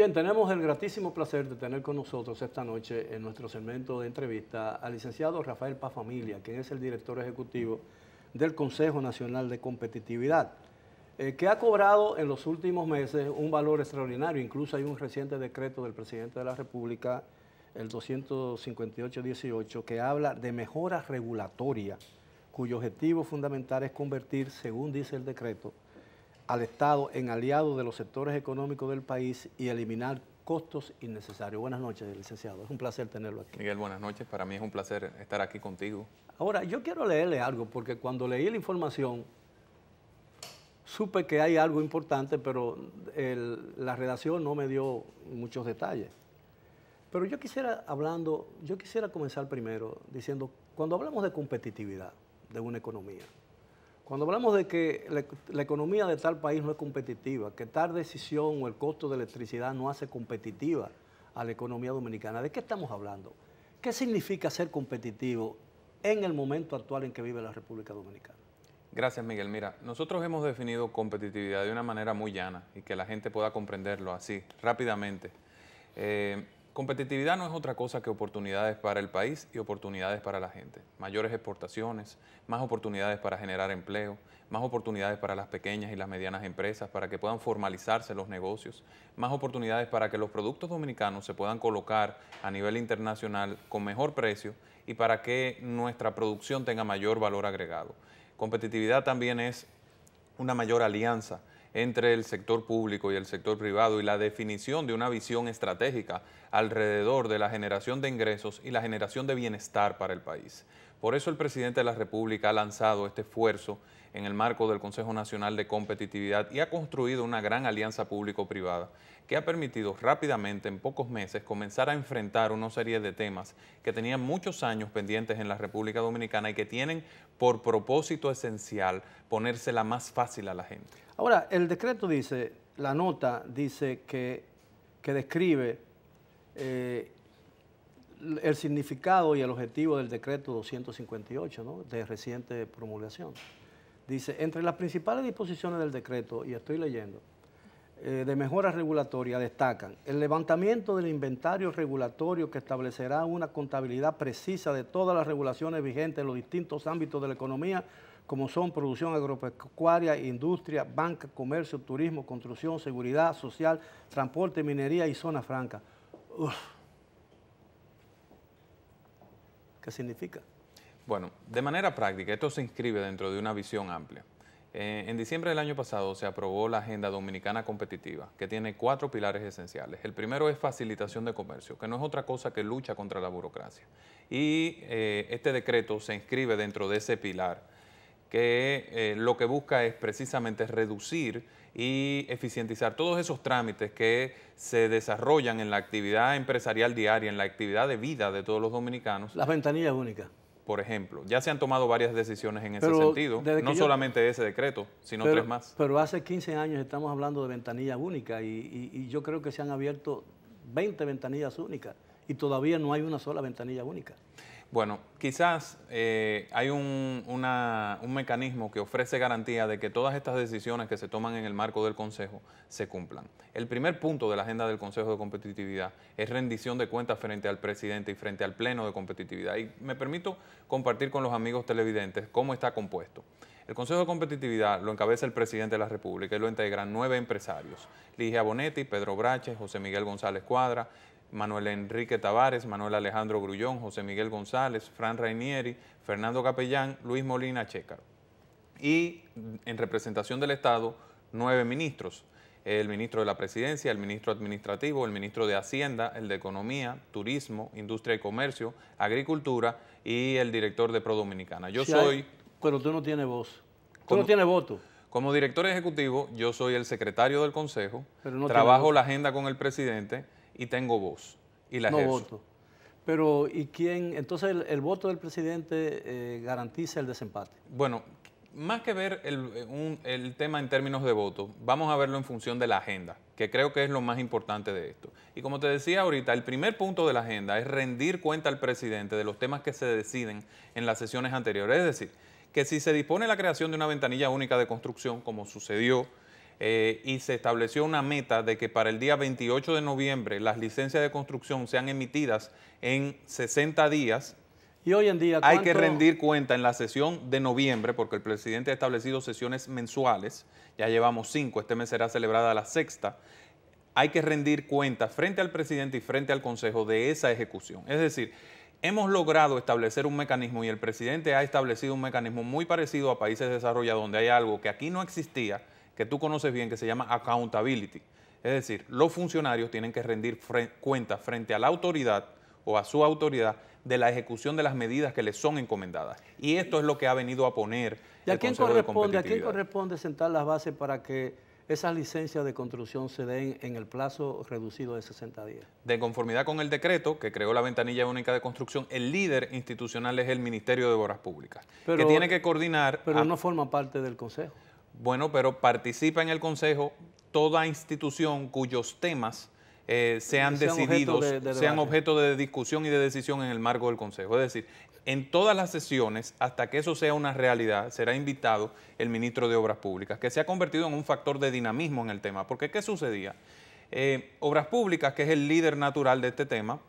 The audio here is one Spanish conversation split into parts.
Bien, tenemos el gratísimo placer de tener con nosotros esta noche en nuestro segmento de entrevista al licenciado Rafael Paz Familia, quien es el director ejecutivo del Consejo Nacional de Competitividad, que ha cobrado en los últimos meses un valor extraordinario. Incluso hay un reciente decreto del presidente de la República, el 258-18, que habla de mejora regulatoria, cuyo objetivo fundamental es convertir, según dice el decreto, al Estado en aliado de los sectores económicos del país y eliminar costos innecesarios. Buenas noches, licenciado. Es un placer tenerlo aquí. Miguel, buenas noches. Para mí es un placer estar aquí contigo. Ahora, yo quiero leerle algo, porque cuando leí la información, supe que hay algo importante, pero la redacción no me dio muchos detalles. Pero yo quisiera comenzar primero diciendo, cuando hablamos de competitividad de una economía, cuando hablamos de que la economía de tal país no es competitiva, que tal decisión o el costo de electricidad no hace competitiva a la economía dominicana, ¿de qué estamos hablando? ¿Qué significa ser competitivo en el momento actual en que vive la República Dominicana? Gracias, Miguel. Mira, nosotros hemos definido competitividad de una manera muy llana y que la gente pueda comprenderlo así, rápidamente. Competitividad no es otra cosa que oportunidades para el país y oportunidades para la gente. Mayores exportaciones, más oportunidades para generar empleo, más oportunidades para las pequeñas y las medianas empresas para que puedan formalizarse los negocios, más oportunidades para que los productos dominicanos se puedan colocar a nivel internacional con mejor precio y para que nuestra producción tenga mayor valor agregado. Competitividad también es una mayor alianza entre el sector público y el sector privado y la definición de una visión estratégica alrededor de la generación de ingresos y la generación de bienestar para el país. Por eso el presidente de la República ha lanzado este esfuerzo en el marco del Consejo Nacional de Competitividad y ha construido una gran alianza público-privada que ha permitido rápidamente, en pocos meses, comenzar a enfrentar una serie de temas que tenían muchos años pendientes en la República Dominicana y que tienen por propósito esencial ponérsela más fácil a la gente. Ahora, el decreto dice, la nota dice que describe el significado y el objetivo del decreto 258, ¿no?, de reciente promulgación. Dice, entre las principales disposiciones del decreto, y estoy leyendo, de mejora regulatoria destacan el levantamiento del inventario regulatorio que establecerá una contabilidad precisa de todas las regulaciones vigentes en los distintos ámbitos de la economía, como son producción agropecuaria, industria, banca, comercio, turismo, construcción, seguridad social, transporte, minería y zona franca. Uf. ¿Qué significa? Bueno, de manera práctica, esto se inscribe dentro de una visión amplia. En diciembre del año pasado se aprobó la Agenda Dominicana Competitiva, que tiene 4 pilares esenciales. El primero es facilitación de comercio, que no es otra cosa que lucha contra la burocracia. Y este decreto se inscribe dentro de ese pilar, que lo que busca es precisamente reducir y eficientizar todos esos trámites que se desarrollan en la actividad empresarial diaria, en la actividad de vida de todos los dominicanos. Las ventanillas únicas. Por ejemplo, ya se han tomado varias decisiones en ese sentido, no solamente ese decreto, sino 3 más. Pero hace 15 años estamos hablando de ventanillas únicas y yo creo que se han abierto 20 ventanillas únicas y todavía no hay una sola ventanilla única. Bueno, quizás hay un mecanismo que ofrece garantía de que todas estas decisiones que se toman en el marco del Consejo se cumplan. El primer punto de la agenda del Consejo de Competitividad es rendición de cuentas frente al presidente y frente al Pleno de Competitividad. Y me permito compartir con los amigos televidentes cómo está compuesto. El Consejo de Competitividad lo encabeza el presidente de la República y lo integran 9 empresarios: Ligia Bonetti, Pedro Brache, José Miguel González Cuadra, Manuel Enrique Tavares, Manuel Alejandro Grullón, José Miguel González, Fran Rainieri, Fernando Capellán, Luis Molina Chécaro. Y en representación del Estado, 9 ministros: el ministro de la Presidencia, el ministro administrativo, el ministro de Hacienda, el de Economía, Turismo, Industria y Comercio, Agricultura y el director de ProDominicana. Pero tú no tienes voz. Tú no tienes voto. Como director ejecutivo, yo soy el secretario del Consejo, trabajo la agenda con el presidente y tengo voz y la ejerzo. No voto. Pero, ¿y quién? Entonces, ¿el voto del presidente garantiza el desempate? Bueno, más que ver el tema en términos de voto, vamos a verlo en función de la agenda, que creo que es lo más importante de esto. Y como te decía ahorita, el primer punto de la agenda es rendir cuenta al presidente de los temas que se deciden en las sesiones anteriores. Es decir, que si se dispone la creación de una ventanilla única de construcción, como sucedió y se estableció una meta de que para el día 28 de noviembre las licencias de construcción sean emitidas en 60 días. Y hoy en día, hay que rendir cuenta en la sesión de noviembre, porque el presidente ha establecido sesiones mensuales, ya llevamos 5, este mes será celebrada la 6ª, hay que rendir cuenta frente al presidente y frente al Consejo de esa ejecución. Es decir, hemos logrado establecer un mecanismo y el presidente ha establecido un mecanismo muy parecido a países desarrollados donde hay algo que aquí no existía, que tú conoces bien, que se llama accountability. Es decir, los funcionarios tienen que rendir cuenta frente a la autoridad o a su autoridad de la ejecución de las medidas que les son encomendadas. Y esto es lo que ha venido a poner el Consejo de Competitividad. ¿A quién corresponde sentar las bases para que esas licencias de construcción se den en el plazo reducido de 60 días? De conformidad con el decreto que creó la ventanilla única de construcción, el líder institucional es el Ministerio de Obras Públicas, que tiene que coordinar... Pero no forma parte del Consejo. Bueno, pero participa en el Consejo toda institución cuyos temas sean decididos, sean objeto de discusión y de decisión en el marco del Consejo. Es decir, en todas las sesiones, hasta que eso sea una realidad, será invitado el ministro de Obras Públicas, que se ha convertido en un factor de dinamismo en el tema. Porque, ¿qué sucedía? Obras Públicas, que es el líder natural de este tema,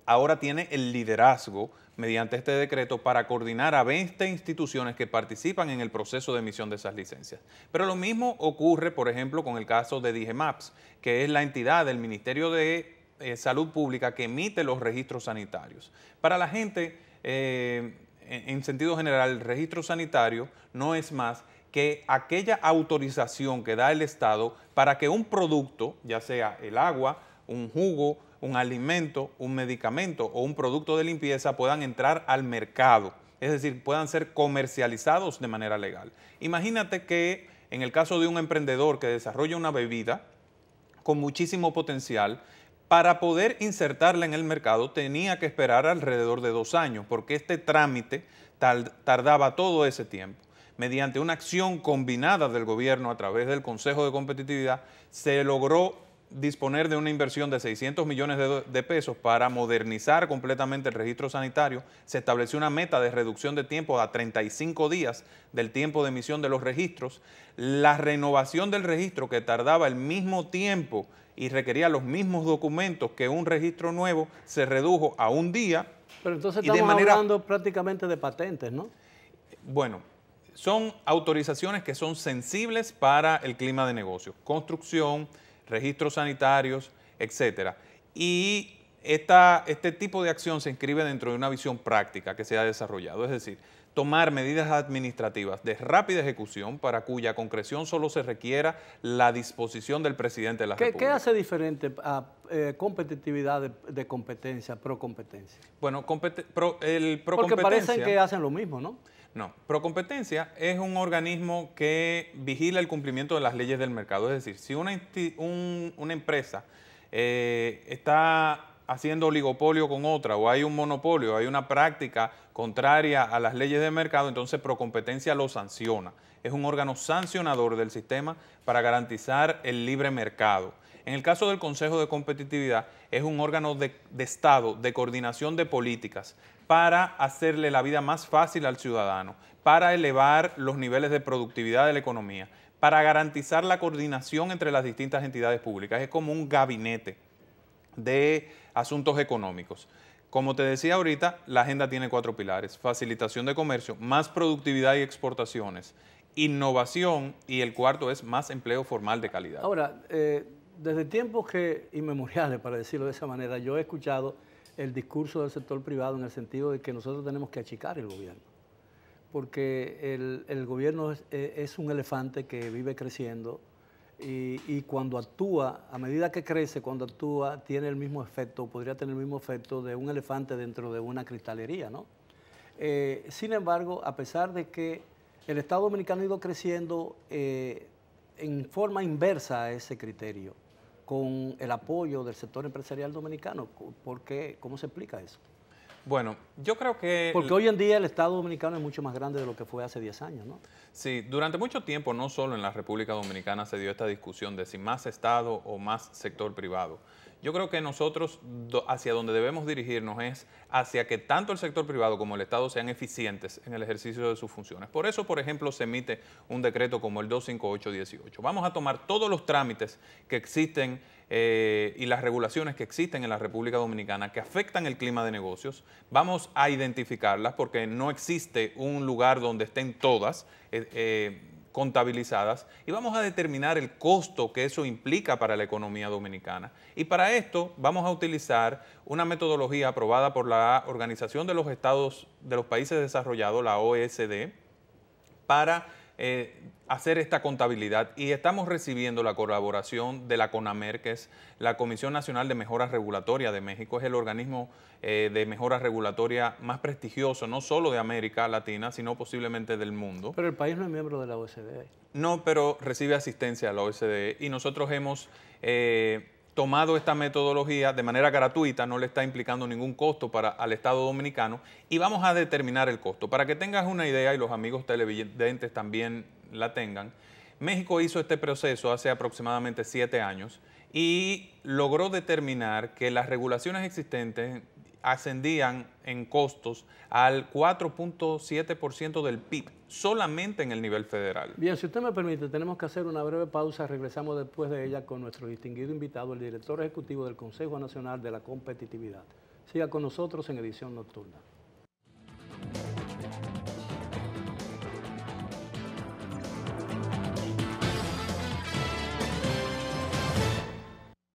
ahora tiene el liderazgo mediante este decreto para coordinar a 20 instituciones que participan en el proceso de emisión de esas licencias. Pero lo mismo ocurre, por ejemplo, con el caso de DIGEMAPS, que es la entidad del Ministerio de Salud Pública que emite los registros sanitarios. Para la gente, en sentido general, el registro sanitario no es más que aquella autorización que da el Estado para que un producto, ya sea el agua, un jugo, un alimento, un medicamento o un producto de limpieza puedan entrar al mercado, es decir, puedan ser comercializados de manera legal. Imagínate que en el caso de un emprendedor que desarrolla una bebida con muchísimo potencial, para poder insertarla en el mercado tenía que esperar alrededor de 2 años, porque este trámite tardaba todo ese tiempo. Mediante una acción combinada del gobierno a través del Consejo de Competitividad, se logró disponer de una inversión de 600 millones de pesos para modernizar completamente el registro sanitario. Se estableció una meta de reducción de tiempo a 35 días del tiempo de emisión de los registros. La renovación del registro, que tardaba el mismo tiempo y requería los mismos documentos que un registro nuevo, se redujo a 1 día. Pero entonces estamos hablando prácticamente de patentes, ¿no? Bueno, son autorizaciones que son sensibles para el clima de negocio, construcción, registros sanitarios, etcétera. Y este tipo de acción se inscribe dentro de una visión práctica que se ha desarrollado, es decir, tomar medidas administrativas de rápida ejecución para cuya concreción solo se requiera la disposición del presidente de la República. ¿Qué hace diferente a competitividad de competencia, procompetencia? Bueno, porque parecen que hacen lo mismo, ¿no? No, Procompetencia es un organismo que vigila el cumplimiento de las leyes del mercado. Es decir, si una empresa está haciendo oligopolio con otra o hay un monopolio, hay una práctica contraria a las leyes del mercado, entonces Procompetencia lo sanciona. Es un órgano sancionador del sistema para garantizar el libre mercado. En el caso del Consejo de Competitividad, es un órgano de Estado, de coordinación de políticas, para hacerle la vida más fácil al ciudadano, para elevar los niveles de productividad de la economía, para garantizar la coordinación entre las distintas entidades públicas. Es como un gabinete de asuntos económicos. Como te decía ahorita, la agenda tiene 4 pilares: facilitación de comercio, más productividad y exportaciones, innovación, y el cuarto es más empleo formal de calidad. Ahora, desde tiempos inmemoriales, para decirlo de esa manera, yo he escuchado el discurso del sector privado en el sentido de que nosotros tenemos que achicar el gobierno, porque el gobierno es un elefante que vive creciendo y cuando actúa, a medida que crece, cuando actúa, tiene el mismo efecto, podría tener el mismo efecto de un elefante dentro de una cristalería, ¿no? Sin embargo, a pesar de que el Estado Dominicano ha ido creciendo en forma inversa a ese criterio, con el apoyo del sector empresarial dominicano. ¿Por qué? ¿Cómo se explica eso? Bueno, yo creo que... Porque hoy en día el Estado Dominicano es mucho más grande de lo que fue hace 10 años, ¿no? Sí, durante mucho tiempo, no solo en la República Dominicana se dio esta discusión de si más Estado o más sector privado. Yo creo que nosotros hacia donde debemos dirigirnos es hacia que tanto el sector privado como el Estado sean eficientes en el ejercicio de sus funciones. Por eso, por ejemplo, se emite un decreto como el 25818. Vamos a tomar todos los trámites que existen y las regulaciones que existen en la República Dominicana que afectan el clima de negocios, vamos a identificarlas porque no existe un lugar donde estén todas contabilizadas y vamos a determinar el costo que eso implica para la economía dominicana. Y para esto vamos a utilizar una metodología aprobada por la Organización de los Estados de los Países Desarrollados, la OECD, para hacer esta contabilidad, y estamos recibiendo la colaboración de la CONAMER, que es la Comisión Nacional de Mejora Regulatoria de México. Es el organismo de mejora regulatoria más prestigioso, no solo de América Latina, sino posiblemente del mundo. Pero el país no es miembro de la OECD. No, pero recibe asistencia a la OECD y nosotros hemos tomado esta metodología de manera gratuita, no le está implicando ningún costo al Estado dominicano, y vamos a determinar el costo. Para que tengas una idea y los amigos televidentes también la tengan, México hizo este proceso hace aproximadamente 7 años y logró determinar que las regulaciones existentes ascendían en costos al 4.7% del PIB, solamente en el nivel federal. Bien, si usted me permite, tenemos que hacer una breve pausa. Regresamos después de ella con nuestro distinguido invitado, el director ejecutivo del Consejo Nacional de la Competitividad. Siga con nosotros en Edición Nocturna.